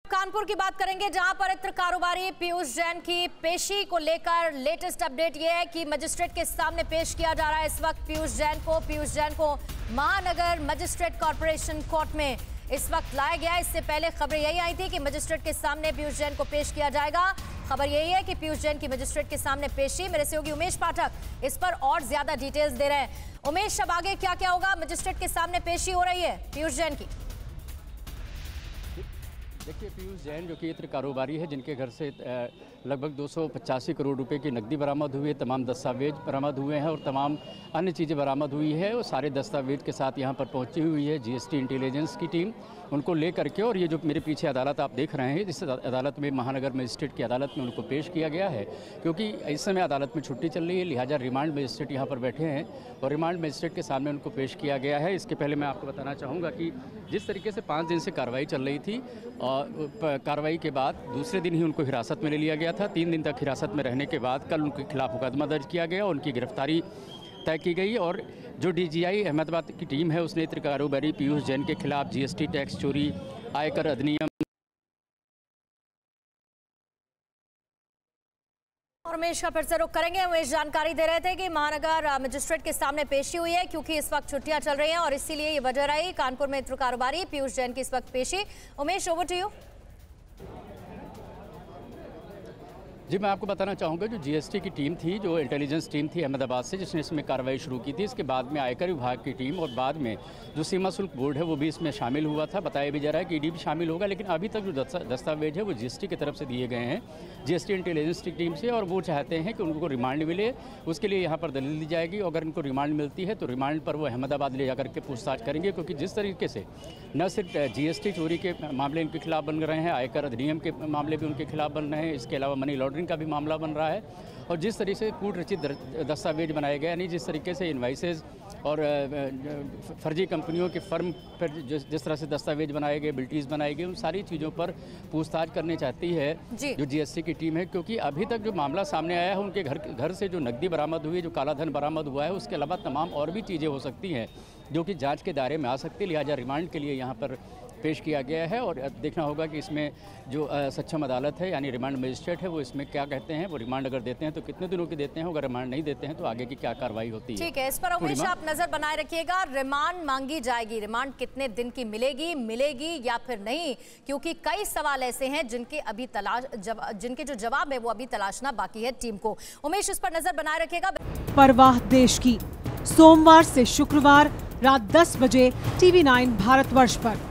कानपुर की बात करेंगे, जहां पर इत्र कारोबारी पीयूष जैन की पेशी को लेकर लेटेस्ट अपडेट यह है कि मजिस्ट्रेट के सामने पेश किया जा रहा है इस वक्त पीयूष जैन को महानगर मजिस्ट्रेट कॉर्पोरेशन कोर्ट में इस वक्त लाया गया। इससे पहले खबर यही आई थी कि मजिस्ट्रेट के सामने पीयूष जैन को पेश किया जाएगा। खबर यही है कि पीयूष जैन की मजिस्ट्रेट के सामने पेशी। मेरे सहयोगी उमेश पाठक इस पर और ज्यादा डिटेल्स दे रहे हैं। उमेश, अब आगे क्या क्या होगा? मजिस्ट्रेट के सामने पेशी हो रही है पीयूष जैन की। देखिए, पीयूष जैन जो कि इत्र कारोबारी है, जिनके घर से लगभग 285 करोड़ रुपए की नकदी बरामद हुई है, तमाम दस्तावेज बरामद हुए हैं और तमाम अन्य चीज़ें बरामद हुई है। और सारे दस्तावेज के साथ यहाँ पर पहुँची हुई है जीएसटी इंटेलिजेंस की टीम, उनको ले करके। और ये जो मेरे पीछे अदालत आप देख रहे हैं, इस अदालत में महानगर मजिस्ट्रेट की अदालत में उनको पेश किया गया है, क्योंकि इस समय अदालत में छुट्टी चल रही है, लिहाजा रिमांड मजिस्ट्रेट यहाँ पर बैठे हैं और रिमांड मजिस्ट्रेट के सामने उनको पेश किया गया है। इसके पहले मैं आपको बताना चाहूँगा कि जिस तरीके से 5 दिन से कार्रवाई चल रही थी, कार्रवाई के बाद दूसरे दिन ही उनको हिरासत में ले लिया गया था। 3 दिन तक हिरासत में रहने के बाद कल उनके खिलाफ मुकदमा दर्ज किया गया, उनकी गिरफ्तारी तय की गई। और जो डीजीआई अहमदाबाद की टीम है, उसने इत्र कारोबारी पीयूष जैन के खिलाफ जीएसटी टैक्स चोरी, आयकर अधिनियम और उमेश का फिर से रुख करेंगे। उमेश जानकारी दे रहे थे कि महानगर मजिस्ट्रेट के सामने पेशी हुई है, क्योंकि इस वक्त छुट्टियां चल रही हैं और इसीलिए ये वजह रही कानपुर में इत्र कारोबारी पीयूष जैन की इस वक्त पेशी। Umesh, over to you. जी, मैं आपको बताना चाहूँगा, जो जीएसटी की टीम थी, जो इंटेलिजेंस टीम थी अहमदाबाद से, जिसने इसमें कार्रवाई शुरू की थी, इसके बाद में आयकर विभाग की टीम और बाद में जो सीमा शुल्क बोर्ड है वो भी इसमें शामिल हुआ था। बताया भी जा रहा है कि ईडी भी शामिल होगा, लेकिन अभी तक जो दस्तावेज है वो जीएसटी की तरफ से दिए गए हैं, जीएसटी इंटेलिजेंस की टीम से, और वो चाहते हैं कि उनको रिमांड मिले। उसके लिए यहाँ पर दलील दी जाएगी। अगर उनको रिमांड मिलती है तो रिमांड पर वो अहमदाबाद ले जाकर के पूछताछ करेंगे, क्योंकि जिस तरीके से न सिर्फ जीएसटी चोरी के मामले इनके खिलाफ बन रहे हैं, आयकर अधिनियम के मामले भी उनके खिलाफ बन रहे हैं, इसके अलावा मनी लॉन्ड्रिंग का भी मामला बन रहा है। और जिस तरीके से कूट रचित दस्तावेज बनाए गए, यानी जिस तरीके से इनवाइसेज और फर्जी कंपनियों के फर्म पर जिस तरह से दस्तावेज बनाए गए, बिल्टीज बनाई गई, उन सारी चीज़ों पर पूछताछ करने चाहती है जो जीएसटी की टीम है। क्योंकि अभी तक जो मामला सामने आया है, उनके घर से जो नकदी बरामद हुई है, जो काला धन बरामद हुआ है, उसके अलावा तमाम और भी चीज़ें हो सकती हैं जो कि जांच के दायरे में आ सकती है। लिहाजा रिमांड के लिए यहाँ पर पेश किया गया है और देखना होगा कि इसमें जो सक्षम अदालत है, यानी रिमांड मजिस्ट्रेट है, वो इसमें क्या कहते हैं। वो रिमांड अगर देते हैं तो कितने दिनों की देते हैं, अगर रिमांड नहीं देते हैं तो आगे की क्या कार्रवाई होती है। ठीक है, इस पर उमेश आप नजर बनाए रखिएगा। रिमांड मांगी जाएगी, रिमांड कितने दिन की मिलेगी या फिर नहीं, क्योंकि कई सवाल ऐसे हैं जिनके जो जवाब है वो अभी तलाशना बाकी है टीम को। उमेश, इस पर नजर बनाए रखिएगा। परवाह देश की, सोमवार से शुक्रवार रात 10 बजे TV9 भारतवर्ष पर।